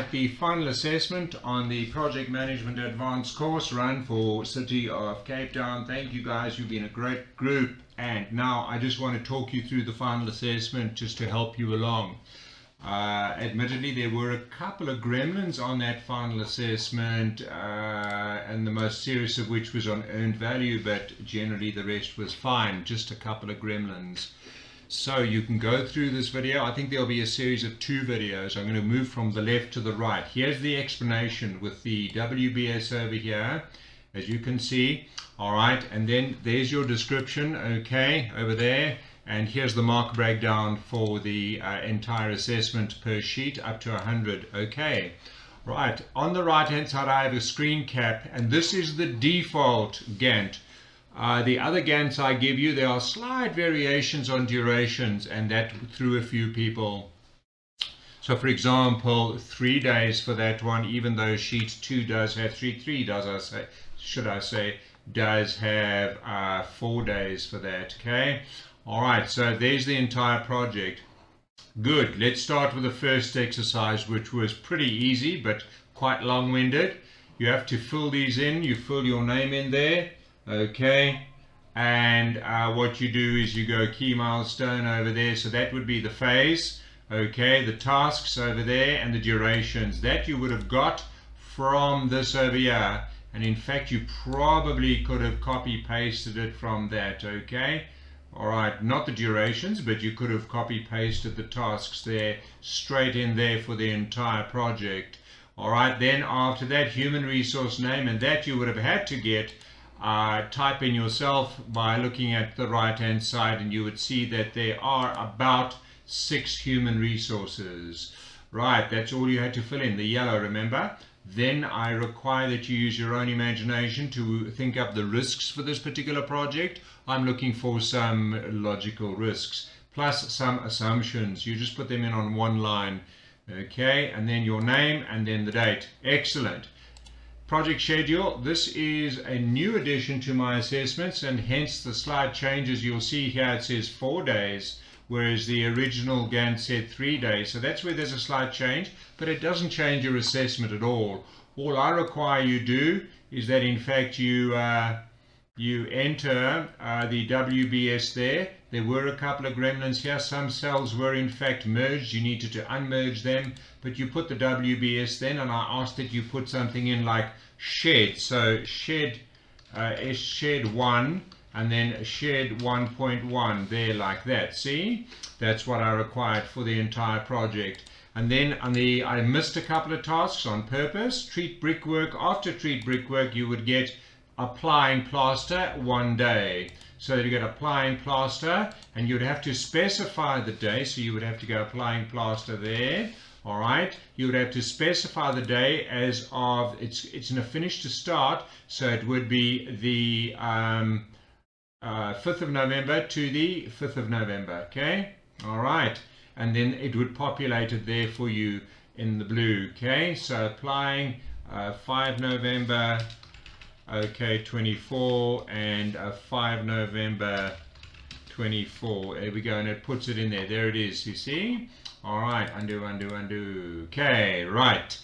Alright, the final assessment on the Project Management Advanced course run for City of Cape Town. Thank you guys, you've been a great group. And now I just want to talk you through the final assessment just to help you along. Admittedly, there were a couple of gremlins on that final assessment, and the most serious of which was on earned value, but generally the rest was fine, just a couple of gremlins. So you can go through this video. I think there'll be a series of 2 videos. I'm going to move from the left to the right. Here's the explanation with the WBS over here, as you can see. All right, and then there's your description, okay, over there. And here's the mark breakdown for the entire assessment per sheet up to 100. Okay, right. On the right hand side I have a screen cap, and this is the default Gantt. The other Gants I give you, there are slight variations on durations, and that through a few people. So for example, 3 days for that one, even though sheet 2 does have 3 does, does have 4 days for that. Okay. All right, so there's the entire project. Good. Let's start with the first exercise, which was pretty easy but quite long-winded. You have to fill these in. You fill your name in there. Okay, and what you do is you go key milestone over there, so that would be the phase, okay, the tasks over there, and the durations that you would have got from this over here. And in fact you probably could have copy pasted it from that. Okay, all right, not the durations, but you could have copy pasted the tasks there straight in there for the entire project. All right, then after that, human resource name, and that you would have had to get type in yourself by looking at the right hand side, and you would see that there are about 6 human resources. Right, that's all you had to fill in, the yellow, remember. Then I require that you use your own imagination to think up the risks for this particular project. I'm looking for some logical risks plus some assumptions. You just put them in on one line. Okay, and then your name and then the date. Excellent. Project schedule. This is a new addition to my assessments, and hence the slide changes. You'll see here it says 4 days, whereas the original Gantt said 3 days. So that's where there's a slight change, but it doesn't change your assessment at all. All I require you do is that in fact you enter the WBS there. There were a couple of gremlins here. Some cells were in fact merged. You needed to unmerge them, but you put the WBS then, and I asked that you put something in like shed. So shed is shed 1, and then shed 1.1 there like that. See, that's what I required for the entire project. And then on the, I missed a couple of tasks on purpose. Treat brickwork. After treat brickwork you would get applying plaster 1 day. So you get applying plaster, and you'd have to specify the day. So you would have to go applying plaster there. All right, you would have to specify the day as of it's in a finish to start, so it would be the 5th of November to the 5th of November. Okay, all right, and then it would populate it there for you in the blue. Okay, so applying 5 November, okay, 24, and 5 November 24. There we go, and it puts it in there. There it is, you see. All right, undo, undo, undo. Okay, right.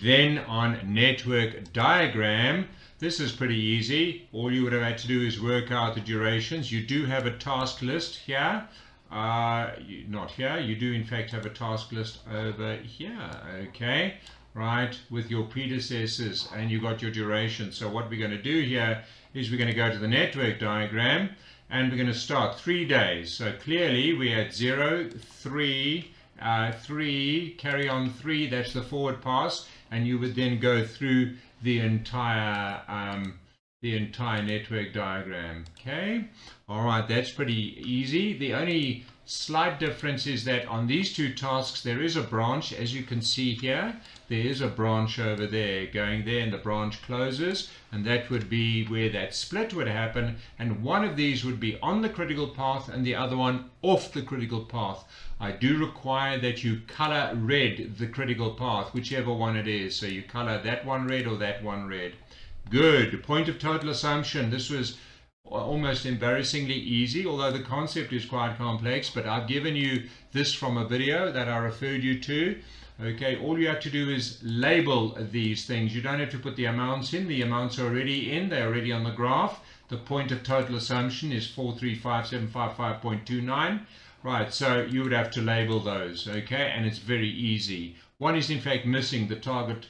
Then on network diagram, this is pretty easy. All you would have had to do is work out the durations. You do have a task list here. Not here. You do in fact have a task list over here. Okay, right, with your predecessors, and you got your duration. So what we're going to do here is we're going to go to the network diagram, and we're going to start 3 days. So clearly we had 0, 3, 3, carry on 3, that's the forward pass, and you would then go through the entire network diagram. Okay, all right, that's pretty easy. The only slight difference is that on these 2 tasks there is a branch, as you can see here. There is a branch over there going there, and the branch closes, and that would be where that split would happen, and one of these would be on the critical path and the other one off the critical path. I do require that you color red the critical path, whichever one it is. So you color that one red or that one red. Good. Point of total assumption. This was almost embarrassingly easy, although the concept is quite complex, but I've given you this from a video that I referred you to. Okay, all you have to do is label these things. You don't have to put the amounts in. The amounts are already in. They're already on the graph. The point of total assumption is 435,755.29. Right, so you would have to label those, okay, and it's very easy. One is in fact missing. The target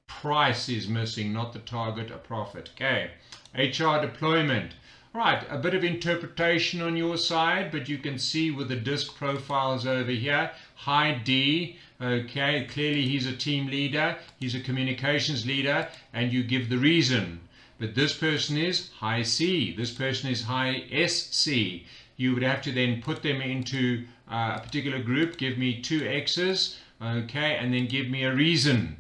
price is missing, not the target profit. Okay, HR deployment. Right, a bit of interpretation on your side, but you can see with the disk profiles over here, high D, okay, clearly he's a team leader, he's a communications leader, and you give the reason. But this person is high C, this person is high SC. You would have to then put them into a particular group, give me 2 X's, okay, and then give me a reason.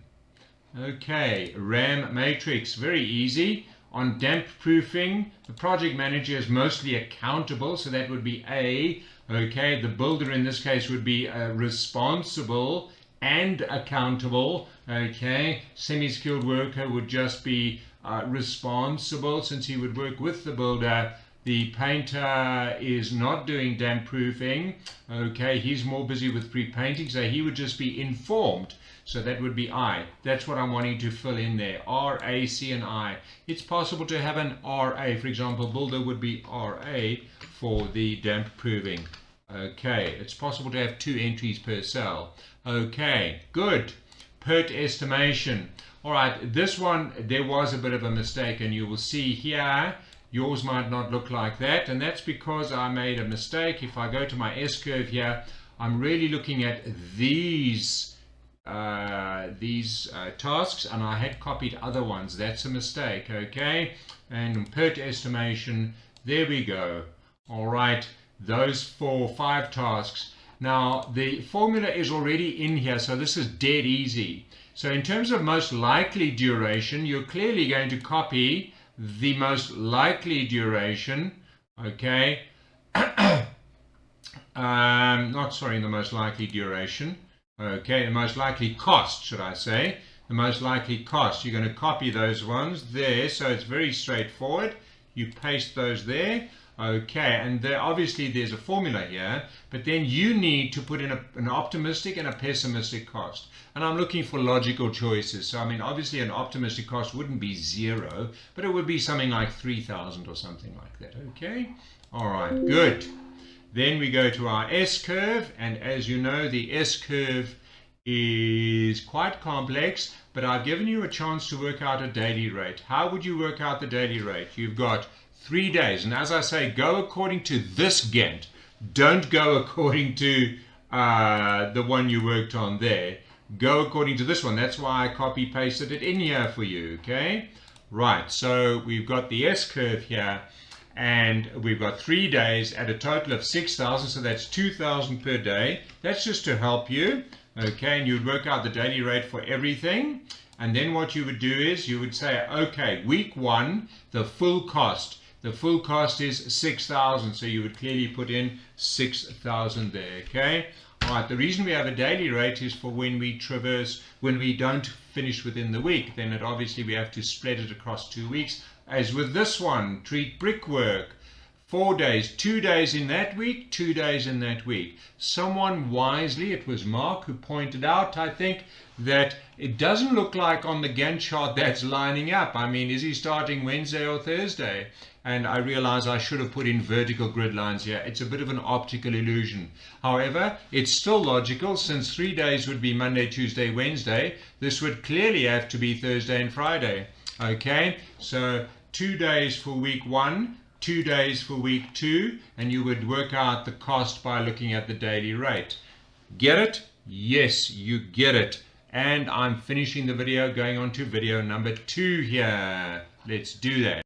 Okay, RAM matrix, very easy. On damp proofing, the project manager is mostly accountable, so that would be A. Okay, the builder in this case would be responsible and accountable. Okay, semi-skilled worker would just be responsible, since he would work with the builder. The painter is not doing damp proofing. Okay, he's more busy with pre-painting, so he would just be informed. So that would be I. That's what I'm wanting to fill in there. R, A, C, and I. It's possible to have an RA. For example, builder would be RA for the damp proofing. Okay, it's possible to have 2 entries per cell. Okay, good. PERT estimation. All right, this one, there was a bit of a mistake, and you will see here, yours might not look like that, and that's because I made a mistake. If I go to my S-curve here, I'm really looking at these tasks, and I had copied other ones. That's a mistake. Okay, and PERT estimation, there we go. All right, those 5 tasks. Now the formula is already in here, so this is dead easy. So in terms of most likely duration, you're clearly going to copy the most likely duration. Okay, the most likely duration. Okay, the most likely cost, should I say. The most likely cost. You're going to copy those ones there, so it's very straightforward. You paste those there. Okay, and there, obviously there's a formula here, but then you need to put in an optimistic and a pessimistic cost. And I'm looking for logical choices. So, I mean, obviously an optimistic cost wouldn't be 0, but it would be something like 3,000 or something like that. Okay, all right, good. Then we go to our S-curve, and as you know, the S-curve is quite complex, but I've given you a chance to work out a daily rate. How would you work out the daily rate? You've got 3 days, and as I say, go according to this Gantt. Don't go according to the one you worked on there. Go according to this one. That's why I copy-pasted it in here for you, okay? Right, so we've got the S-curve here, and we've got 3 days at a total of 6,000, so that's 2,000 per day. That's just to help you, okay? And you'd work out the daily rate for everything, and then what you would do is you would say, okay, week 1, the full cost. The full cost is 6,000, so you would clearly put in 6,000 there, okay? All right, the reason we have a daily rate is for when we don't finish within the week, then obviously we have to spread it across 2 weeks. As with this one, treat brickwork, 4 days, 2 days in that week, 2 days in that week. Someone wisely, it was Mark, who pointed out, I think, that it doesn't look like on the Gantt chart that's lining up. I mean, is he starting Wednesday or Thursday? And I realize I should have put in vertical grid lines here. It's a bit of an optical illusion. However, it's still logical, since 3 days would be Monday, Tuesday, Wednesday. This would clearly have to be Thursday and Friday. Okay, so 2 days for week 1, 2 days for week 2, and you would work out the cost by looking at the daily rate. Get it? Yes, you get it. And I'm finishing the video, going on to video number 2 here. Let's do that.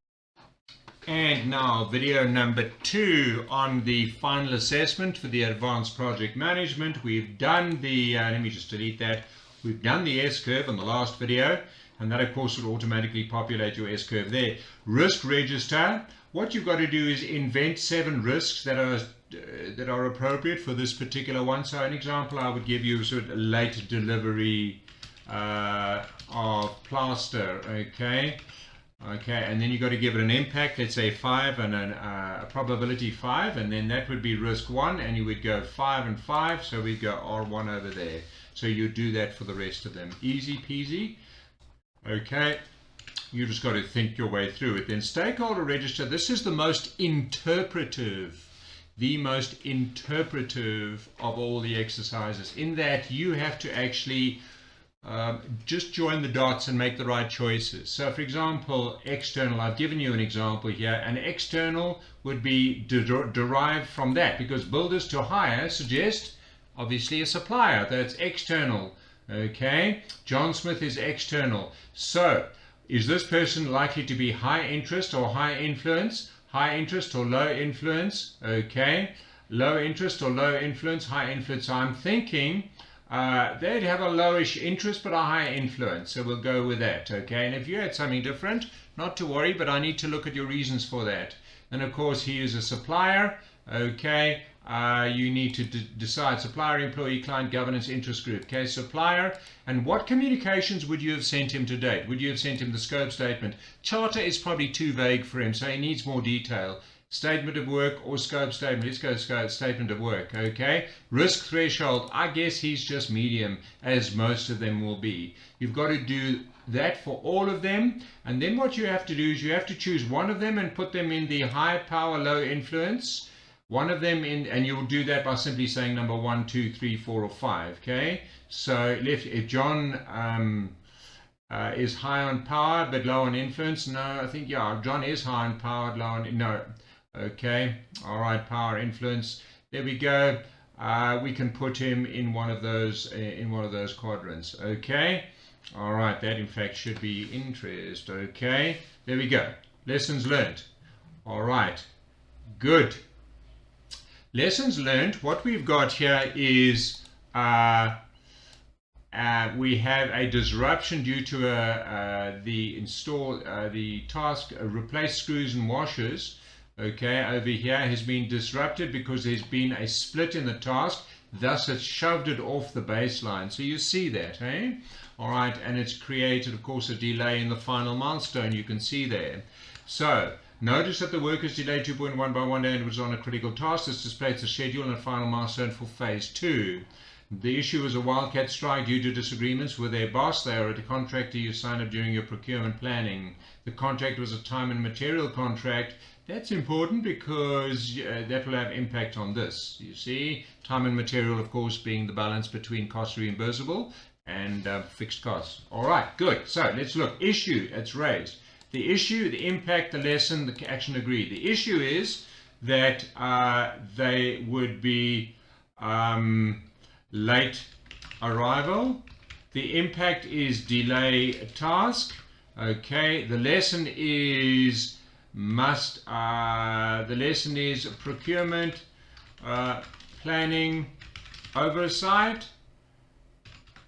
And now video number 2 on the final assessment for the advanced project management. We've done the, let me just delete that. We've done the S-curve on the last video, and that of course will automatically populate your S-curve there. Risk register. What you've got to do is invent 7 risks that are appropriate for this particular one. So an example I would give you is sort of late delivery of plaster. Okay. Okay, and then you got to give it an impact, let's say 5 and a probability 5, and then that would be risk 1, and you would go 5 and 5, so we'd go R1 over there. So you do that for the rest of them. Easy peasy. Okay, you just got to think your way through it. Then stakeholder register, this is the most interpretive of all the exercises, in that you have to actually just join the dots and make the right choices. So for example, external, I've given you an example here. An external would be derived from that, because builders to hire suggest obviously a supplier. That's external. Okay, John Smith is external. So is this person likely to be high interest or high influence? High interest or low influence? Okay, low interest or low influence? High influence. So I'm thinking they'd have a lowish interest but a high influence, so we'll go with that. Okay, and if you had something different, not to worry, but I need to look at your reasons for that. And of course, he is a supplier. Okay, you need to decide supplier, employee, client, governance, interest group. Okay, supplier. And what communications would you have sent him to date? Would you have sent him the scope statement? Charter is probably too vague for him, so he needs more detail. Statement of work or scope statement? Let's go statement of work. Okay, risk threshold, I guess he's just medium, as most of them will be. You've got to do that for all of them, and then what you have to do is you have to choose one of them and put them in the high power, low influence. One of them in, and you'll do that by simply saying number 1, 2, 3, 4, or 5. Okay, so if John is high on power but low on influence, no, I think yeah, John is high on power, low on no. Okay, all right, power, influence. There we go. We can put him in one of those quadrants. Okay, all right. That in fact should be interest. Okay, there we go. Lessons learned. All right, good. Lessons learned. What we've got here is we have a disruption due to the task replace screws and washers. Okay, over here has been disrupted because there's been a split in the task, thus it's shoved it off the baseline. So you see that, eh? All right, and it's created, of course, a delay in the final milestone, you can see there. So notice that the work is delayed 2.1 by 1 day and was on a critical task. This displays the schedule and final milestone for phase 2. The issue was a wildcat strike due to disagreements with their boss. They are a contractor you signed up during your procurement planning. The contract was a time and material contract. That's important because that will have impact on this. You see, time and material, of course, being the balance between cost reimbursable and fixed costs. All right, good. So let's look. Issue, it's raised. The issue, the impact, the lesson, the action agreed. The issue is that they would be late arrival. The impact is delay task. Okay, the lesson is the lesson is procurement planning oversight.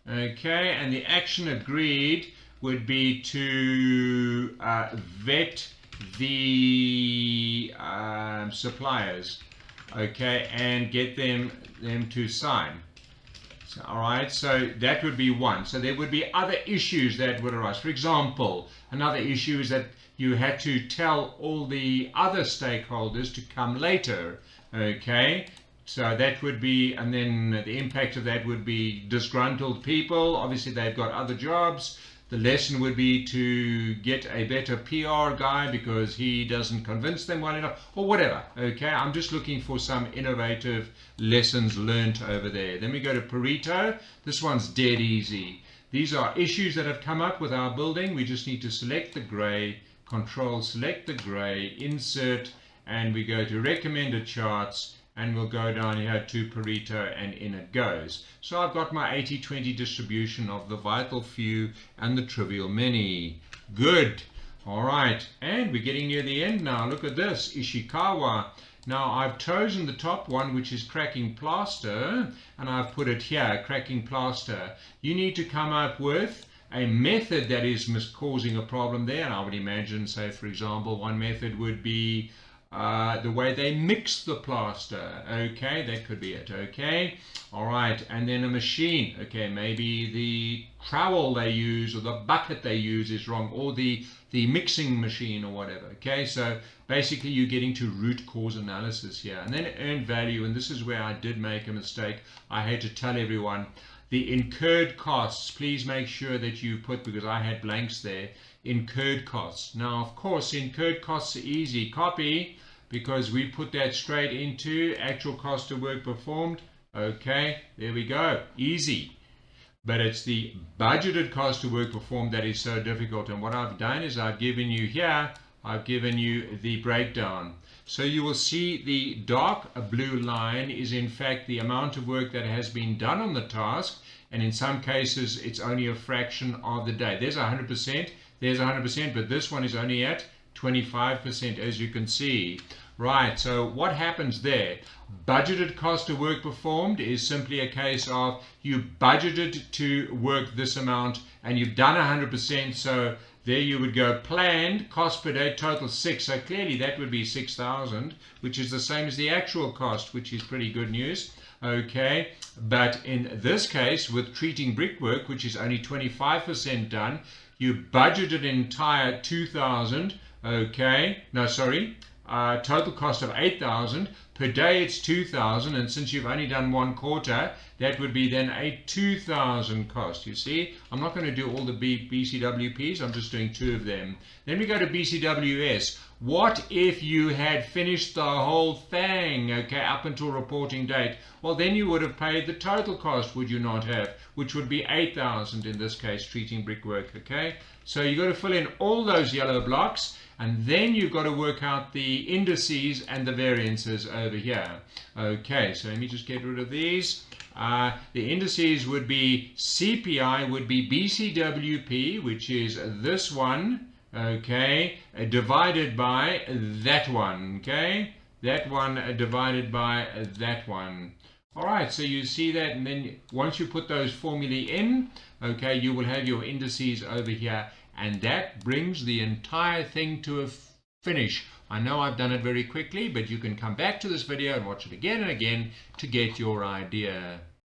Okay, and the action agreed would be to vet the suppliers, okay, and get them to sign. So, all right, so that would be one. So there would be other issues that would arise. For example, another issue is that you had to tell all the other stakeholders to come later, okay? So that would be, and then the impact of that would be disgruntled people. Obviously, they've got other jobs. The lesson would be to get a better PR guy because he doesn't convince them well enough, or whatever, okay? I'm just looking for some innovative lessons learned over there. Then we go to Pareto. This one's dead easy. These are issues that have come up with our building. We just need to select the gray, Control, select the gray, insert, and we go to recommended charts, and we'll go down here to Pareto, and in it goes. So I've got my 80-20 distribution of the vital few and the trivial many. Good. All right, and we're getting near the end now. Look at this, Ishikawa. Now I've chosen the top one, which is cracking plaster, and I've put it here, cracking plaster. You need to come up with a method that is causing a problem there, and I would imagine, say for example, one method would be the way they mix the plaster. Okay, that could be it. Okay, all right, and then a machine. Okay, maybe the trowel they use or the bucket they use is wrong, or the mixing machine or whatever. Okay, so basically you're getting to root cause analysis here. And then earned value, and this is where I did make a mistake. I had to tell everyone the incurred costs. Please make sure that you put, because I had blanks there, incurred costs. Now of course incurred costs are easy. Copy, because we put that straight into actual cost of work performed. Okay, there we go, easy. But it's the budgeted cost of work performed that is so difficult. And what I've done is I've given you here, I've given you the breakdown. So you will see the dark blue line is in fact the amount of work that has been done on the task, and in some cases it's only a fraction of the day. There's 100%, there's 100%, but this one is only at 25%, as you can see. Right, so what happens there? Budgeted cost of work performed is simply a case of you budgeted to work this amount and you've done 100%, so there you would go planned cost per day total 6, so clearly that would be 6,000, which is the same as the actual cost, which is pretty good news. Okay, but in this case with treating brickwork, which is only 25% done, you budgeted entire 2,000. Okay, no, sorry, total cost of 8,000. Per day it's 2,000, and since you've only done 1 quarter, that would be then a 2,000 cost. You see, I'm not going to do all the BCWPs, I'm just doing 2 of them. Then we go to BCWS. What if you had finished the whole thing, okay, up until reporting date? Well, then you would have paid the total cost, would you not have? Which would be 8,000 in this case, treating brickwork, okay? So you've got to fill in all those yellow blocks, and then you've got to work out the indices and the variances over here. Okay, so let me just get rid of these. The indices would be CPI, would be BCWP, which is this one, okay, divided by that one, okay? That one divided by that one. All right, so you see that, and then once you put those formulae in, okay, you will have your indices over here, and that brings the entire thing to a finish. I know I've done it very quickly, but you can come back to this video and watch it again and again to get your idea.